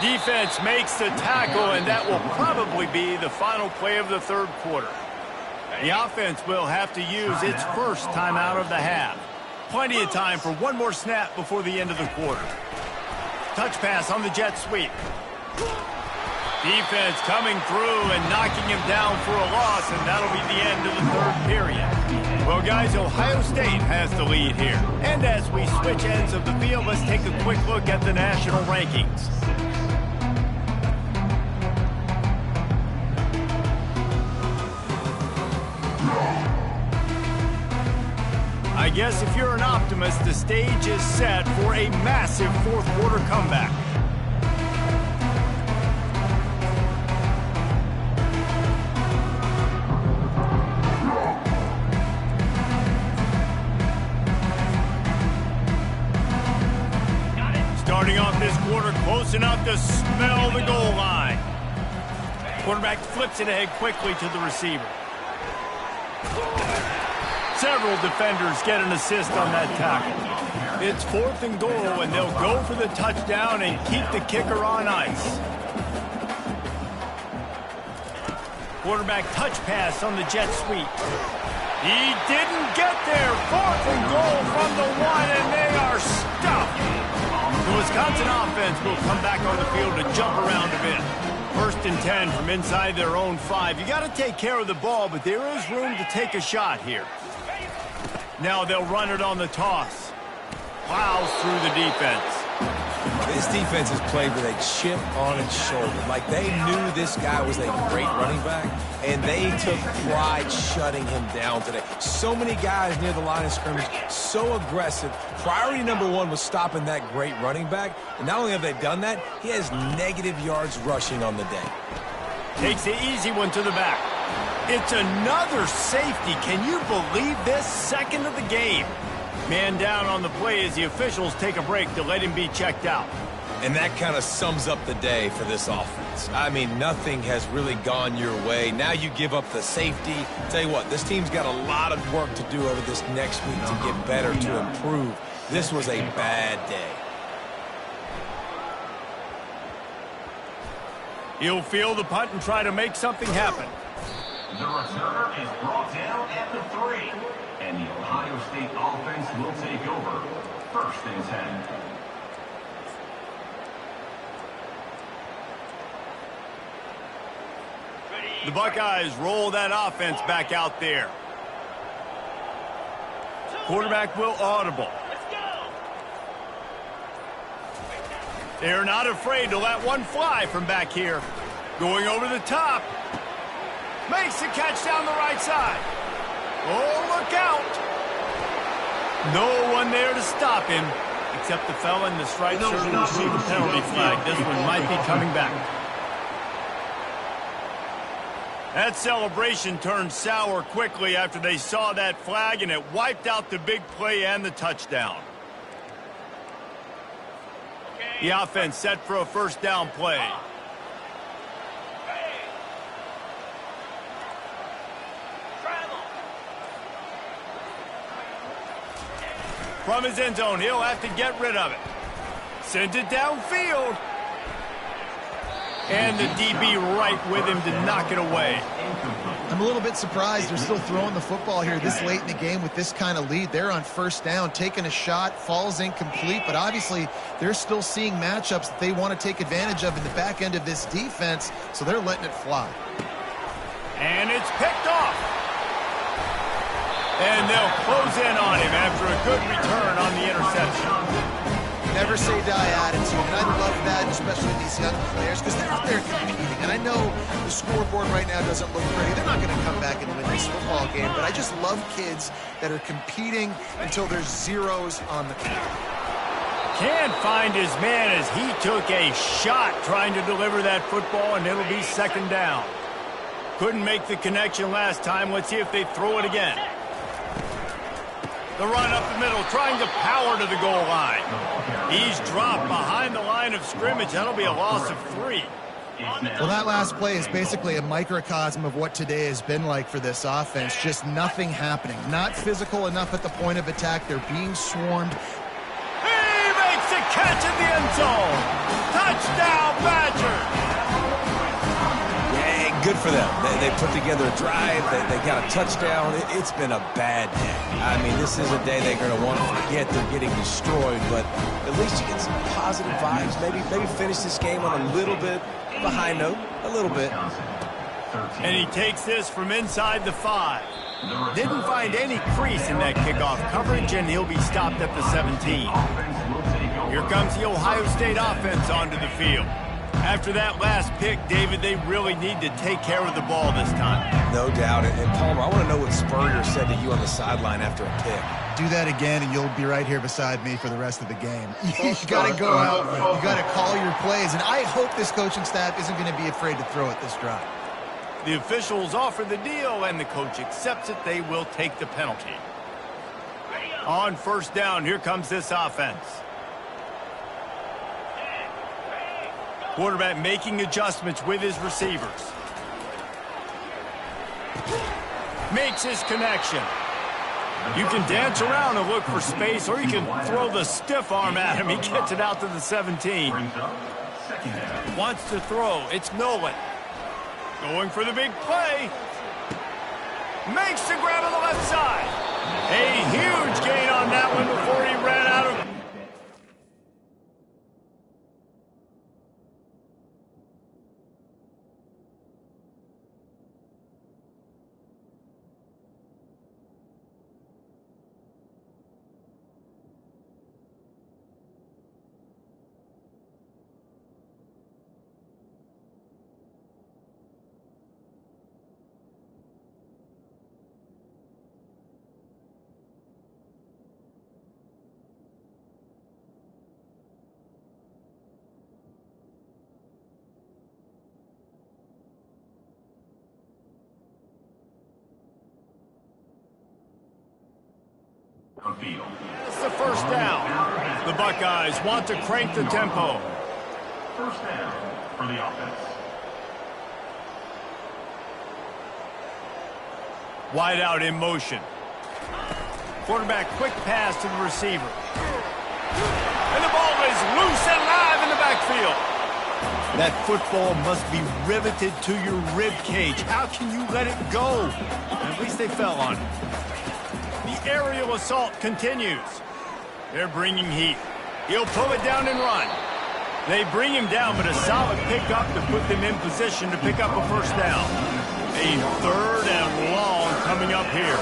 Defense makes the tackle, and that will probably be the final play of the 3rd quarter. The offense will have to use its first timeout of the half. Plenty of time for one more snap before the end of the quarter. Touch pass on the jet sweep. Defense coming through and knocking him down for a loss, and that'll be the end of the 3rd period. Well, guys, Ohio State has the lead here. And as we switch ends of the field, let's take a quick look at the national rankings. I I guess if you're an optimist, the stage is set for a massive fourth-quarter comeback. Starting off this quarter close enough to smell the goal line. Quarterback flips it ahead quickly to the receiver. Several defenders get an assist on that tackle. It's 4th and goal, and they'll go for the touchdown and keep the kicker on ice. Quarterback touch pass on the jet sweep. He didn't get there. 4th and goal from the 1, and they are stopped. The Wisconsin offense will come back on the field to jump around a bit. 1st and 10 from inside their own 5. You got to take care of the ball, but there is room to take a shot here. Now they'll run it on the toss. Plows through the defense. This defense has played with a chip on its shoulder. Like they knew this guy was a great running back, and they took pride shutting him down today. So many guys near the line of scrimmage, so aggressive. Priority number 1 was stopping that great running back. And not only have they done that, he has negative yards rushing on the day. Takes the easy one to the back. It's another safety. Can you believe this? 2nd of the game. Man down on the play as the officials take a break to let him be checked out. And that kind of sums up the day for this offense. I mean, nothing has really gone your way. Now you give up the safety. Tell you what, this team's got a lot of work to do over this next week to get better, to improve. This was a bad day. He'll field the punt and try to make something happen. The returner is brought down at the 3. And the Ohio State offense will take over. 1st and 10. The Buckeyes roll that offense back out there. Quarterback will audible. They're not afraid to let one fly from back here. Going over the top. Makes the catch down the right side. Oh, look out. No one there to stop him, except the fella in the striped shirt who received the penalty flag. This one might be coming back. That celebration turned sour quickly after they saw that flag, and it wiped out the big play and the touchdown. The offense set for a 1st down play. From his end zone, he'll have to get rid of it. Sends it downfield. And the DB right with him to knock it away. I'm a little bit surprised they're still throwing the football here this late in the game with this kind of lead. They're on 1st down, taking a shot, falls incomplete, but obviously they're still seeing matchups that they want to take advantage of in the back end of this defense, so they're letting it fly. And it's picked off. And they'll close in on him after a good return on the interception. Never say die attitude, and I love that, especially these young players, because they're out there competing. And I know the scoreboard right now doesn't look pretty. They're not going to come back and win this football game, but I just love kids that are competing until there's zeros on the field. Can't find his man as he took a shot trying to deliver that football, and it'll be 2nd down. Couldn't make the connection last time. Let's see if they throw it again. The run up the middle, trying to power to the goal line. He's dropped behind the line of scrimmage. That'll be a loss of 3. Well, that last play is basically a microcosm of what today has been like for this offense. Just nothing happening. Not physical enough at the point of attack. They're being swarmed. He makes the catch in the end zone. Touchdown, Badgers. Good for them. They put together a drive. They got a touchdown. It's been a bad day. I mean, this is a day they're going to want to forget. They're getting destroyed, but at least you get some positive vibes. Maybe finish this game on a little bit of a high note. A little bit. And he takes this from inside the 5. Didn't find any crease in that kickoff coverage, and he'll be stopped at the 17. Here comes the Ohio State offense onto the field. After that last pick, David, they really need to take care of the ball this time. No doubt. And Palmer, I want to know what Spurrier said to you on the sideline after a pick. Do that again, and you'll be right here beside me for the rest of the game. You got to go out. You got to call your plays, and I hope this coaching staff isn't going to be afraid to throw it this drive. The officials offer the deal, and the coach accepts it. They will take the penalty. On first down, here comes this offense. Quarterback making adjustments with his receivers. Makes his connection. You can dance around and look for space, or you can throw the stiff arm at him. He gets it out to the 17. Wants to throw. It's Nolan. Going for the big play. Makes the grab on the left side. A huge gain on that one before he ran out of... It's the first down. The Buckeyes want to crank the tempo. First down for the offense. Wide out in motion. Quarterback quick pass to the receiver. And the ball is loose and live in the backfield. That football must be riveted to your rib cage. How can you let it go? At least they fell on it. The aerial assault continues. They're bringing heat. He'll pull it down and run. They bring him down, but a solid pickup to put them in position to pick up a first down. A third and long coming up here.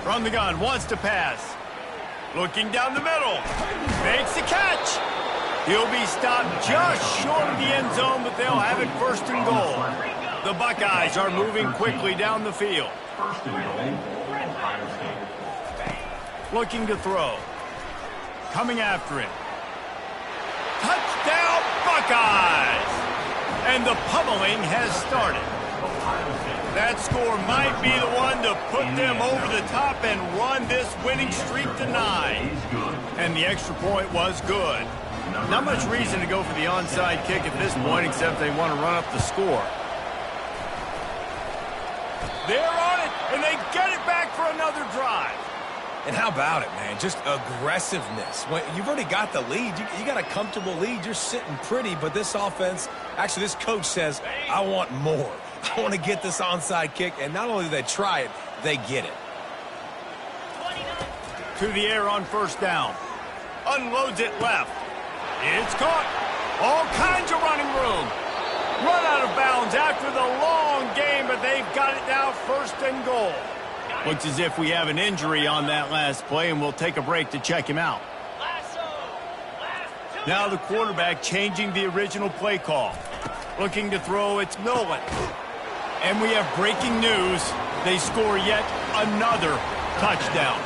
From the gun, wants to pass. Looking down the middle. Makes the catch. He'll be stopped just short of the end zone, but they'll have it first and goal. The Buckeyes are moving quickly down the field. First and goal, Ohio State. Looking to throw. Coming after him. Touchdown, Buckeyes! And the pummeling has started. That score might be the one to put them over the top and run this winning streak to 9. And the extra point was good. Not much reason to go for the onside kick at this point, except they want to run up the score. They're on it, and they get it back for another drive. And how about it, man? Just aggressiveness. When you've already got the lead. You got a comfortable lead. You're sitting pretty, but this offense, actually this coach says, I want more. I want to get this onside kick, and not only do they try it, they get it. To the air on first down. Unloads it left. It's caught. All kinds of running room. Run out of bounds after the long game, but they've got it now first and goal. Looks as if we have an injury on that last play, and we'll take a break to check him out. Now the quarterback changing the original play call. Looking to throw, it's Nolan. And we have breaking news. They score yet another touchdown.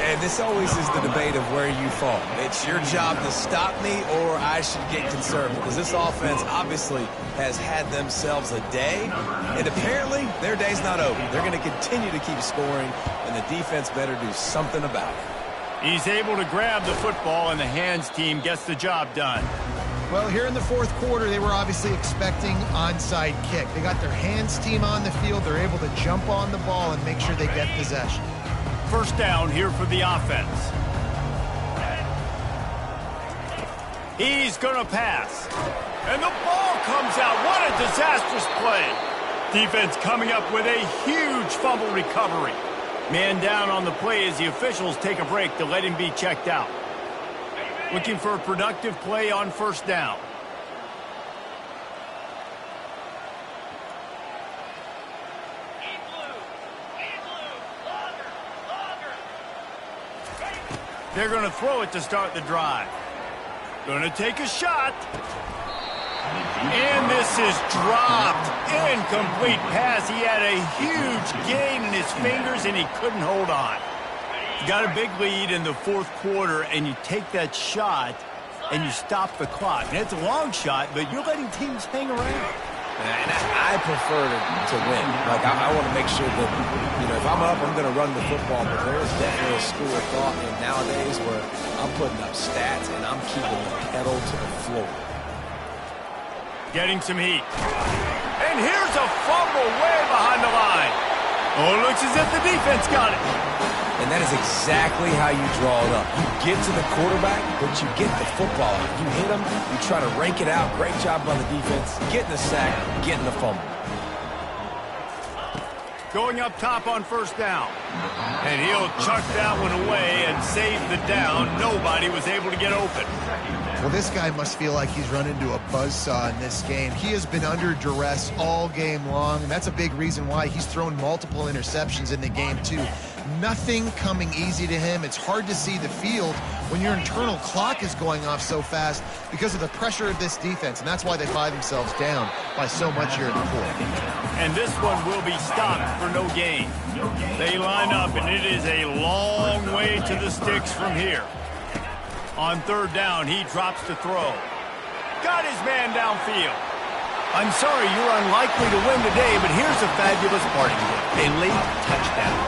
And this always is the debate of where you fall. It's your job to stop me, or I should get conservative. Because this offense obviously has had themselves a day, and apparently their day's not over. They're going to continue to keep scoring, and the defense better do something about it. He's able to grab the football, and the hands team gets the job done. Well, here in the fourth quarter, they were obviously expecting onside kick. They got their hands team on the field. They're able to jump on the ball and make sure they get possession. First down here for the offense. He's going to pass. And the ball comes out. What a disastrous play. Defense coming up with a huge fumble recovery. Man down on the play as the officials take a break to let him be checked out. Looking for a productive play on first down. They're going to throw it to start the drive. Gonna take a shot. And this is dropped. Incomplete pass. He had a huge gain in his fingers, and he couldn't hold on. You got a big lead in the fourth quarter, and you take that shot, and you stop the clock. And it's a long shot, but you're letting teams hang around. And I prefer to win. Like, I want to make sure that, if I'm up, I'm going to run the football. But there is definitely a school of thought nowadays where I'm putting up stats and I'm keeping the pedal to the floor. Getting some heat. And here's a fumble way behind the line. Oh, it looks as if the defense got it. And that is exactly how you draw it up. You get to the quarterback, but you get the football out. You hit him, you try to rake it out. Great job by the defense. Getting the sack, getting the fumble. Going up top on first down. And he'll chuck that one away and save the down. Nobody was able to get open. Well, this guy must feel like he's run into a buzzsaw in this game. He has been under duress all game long, and that's a big reason why he's thrown multiple interceptions in the game, too. Nothing coming easy to him. It's hard to see the field when your internal clock is going off so fast because of the pressure of this defense, and that's why they find themselves down by so much here in the fourth. And this one will be stopped for no gain. They line up, and it is a long way to the sticks from here. On third down, he drops to throw. Got his man downfield. I'm sorry you're unlikely to win today, but here's a fabulous parting gift. A late touchdown.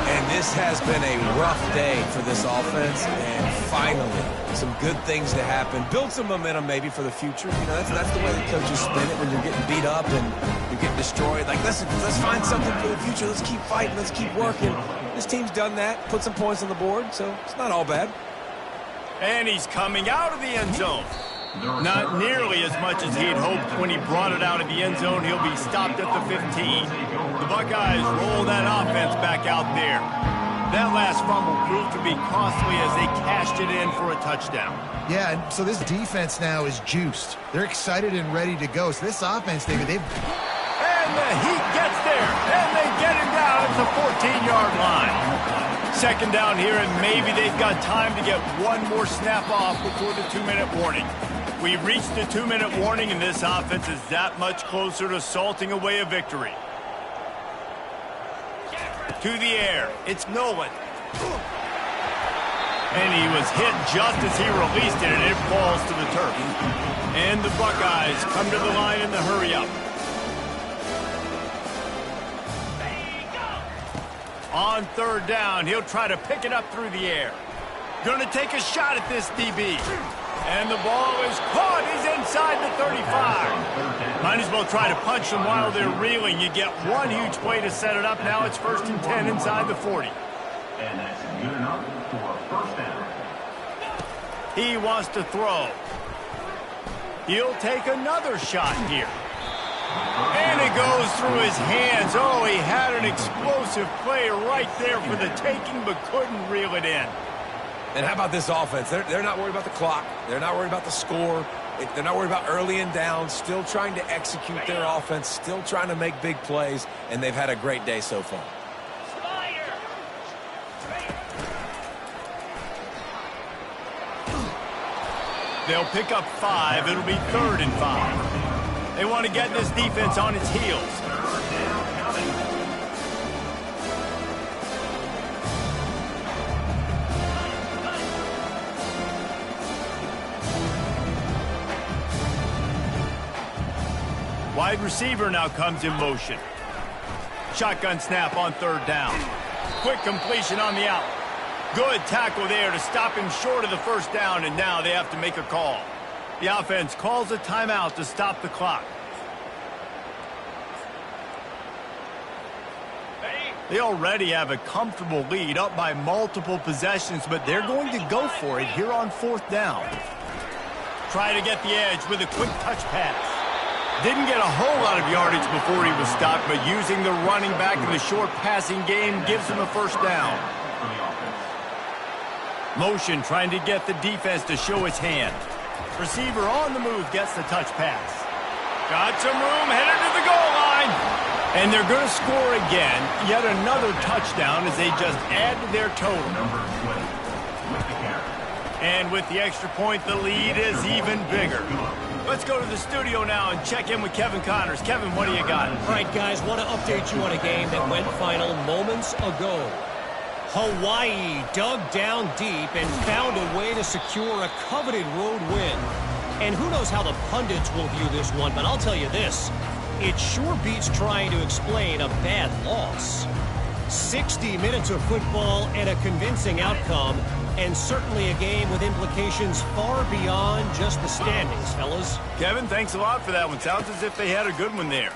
And this has been a rough day for this offense, and finally, some good things to happen. Build some momentum maybe for the future. That's the way the coaches spin it when you're getting beat up and you're getting destroyed. Like, let's find something for the future. Let's keep fighting. Let's keep working. This team's done that, put some points on the board, so it's not all bad. And he's coming out of the end zone. Not nearly as much as he'd hoped when he brought it out of the end zone. He'll be stopped at the 15. The Buckeyes roll that offense back out there. That last fumble proved to be costly as they cashed it in for a touchdown. Yeah, and so this defense now is juiced. They're excited and ready to go. So this offense, David, they've... And the heat gets there, and they get him down at the 14-yard line. Second down here, and maybe they've got time to get one more snap off before the 2-minute warning. We've reached the 2-minute warning, and this offense is that much closer to salting away a victory. To the air, it's Nolan. And he was hit just as he released it, and it falls to the turf. And the Buckeyes come to the line in the hurry-up. On third down, he'll try to pick it up through the air. Going to take a shot at this DB. And the ball is caught. He's inside the 35. Might as well try to punch them while they're reeling. You get one huge play to set it up. Now it's 1st and 10 inside the 40. And that's good enough for a first down. He wants to throw. He'll take another shot here. And it goes through his hands. Oh, he had an explosive play right there for the taking, but couldn't reel it in. And how about this offense? They're not worried about the clock. They're not worried about the score. They're not worried about early and down. Still trying to execute their offense. Still trying to make big plays. And they've had a great day so far. They'll pick up 5. It'll be 3rd and 5. They want to get this defense on its heels. Wide receiver now comes in motion. Shotgun snap on third down. Quick completion on the out. Good tackle there to stop him short of the first down, and now they have to make a call. The offense calls a timeout to stop the clock. They already have a comfortable lead, up by multiple possessions, but they're going to go for it here on 4th down. Try to get the edge with a quick touch pass. Didn't get a whole lot of yardage before he was stopped, but using the running back in the short passing game gives him a first down. Motion trying to get the defense to show its hand. Receiver on the move gets the touch pass. Got some room, headed to the goal line. And they're going to score again. Yet another touchdown as they just add to their total. And with the extra point, the lead is even bigger. Let's go to the studio now and check in with Kevin Connors. Kevin, what do you got? All right, guys, want to update you on a game that went final moments ago. Hawaii dug down deep and found a way to secure a coveted road win. And who knows how the pundits will view this one, but I'll tell you this. It sure beats trying to explain a bad loss. 60 minutes of football and a convincing outcome, and certainly a game with implications far beyond just the standings, fellas. Kevin, thanks a lot for that one. Sounds as if they had a good one there.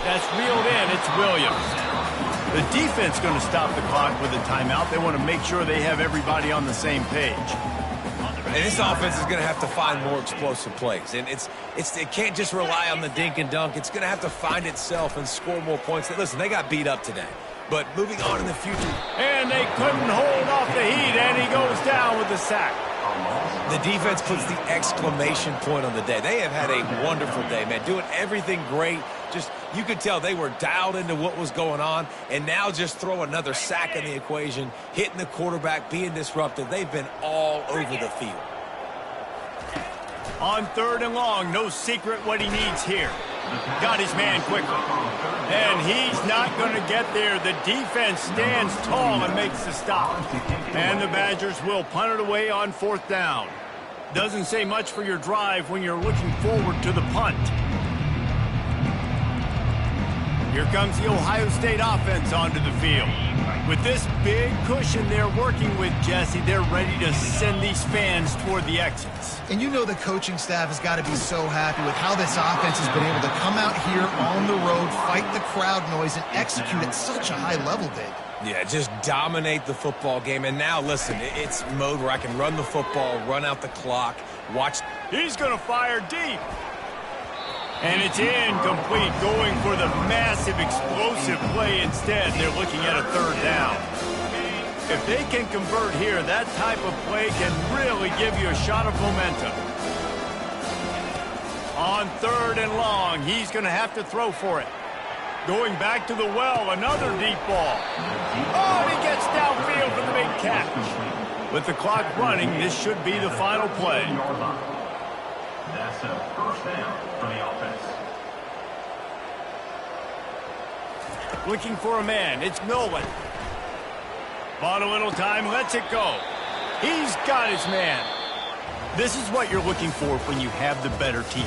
That's reeled in. It's Williams. The defense going to stop the clock with a timeout. They want to make sure they have everybody on the same page. And this offense is going to have to find more explosive plays. And it can't just rely on the dink and dunk. It's going to have to find itself and score more points. Listen, they got beat up today. But moving on in the future. And they couldn't hold off the heat, and he goes down with the sack. The defense puts the exclamation point on the day. They have had a wonderful day, man. Doing everything great. Just, you could tell they were dialed into what was going on. And now just throw another sack in the equation, hitting the quarterback, being disruptive. They've been all over the field. On 3rd and long, no secret what he needs here. Got his man quickly. And he's not going to get there. The defense stands tall and makes the stop. And the Badgers will punt it away on 4th down. Doesn't say much for your drive when you're looking forward to the punt. Here comes the Ohio State offense onto the field. With this big cushion they're working with, Jesse, they're ready to send these fans toward the exits. And you know the coaching staff has got to be so happy with how this offense has been able to come out here on the road, fight the crowd noise, and execute at such a high level, Dave. Yeah, just dominate the football game. And now, listen, it's mode where I can run the football, run out the clock, watch. He's going to fire deep. And it's incomplete, going for the massive explosive play instead. They're looking at a 3rd down. If they can convert here, that type of play can really give you a shot of momentum. On 3rd and long, he's going to have to throw for it. Going back to the well, another deep ball. Oh, he gets downfield for the big catch. With the clock running, this should be the final play. That's a 1st down for the offense. Looking for a man. It's Nolan. Bought a little time, lets it go. He's got his man. This is what you're looking for when you have the better team.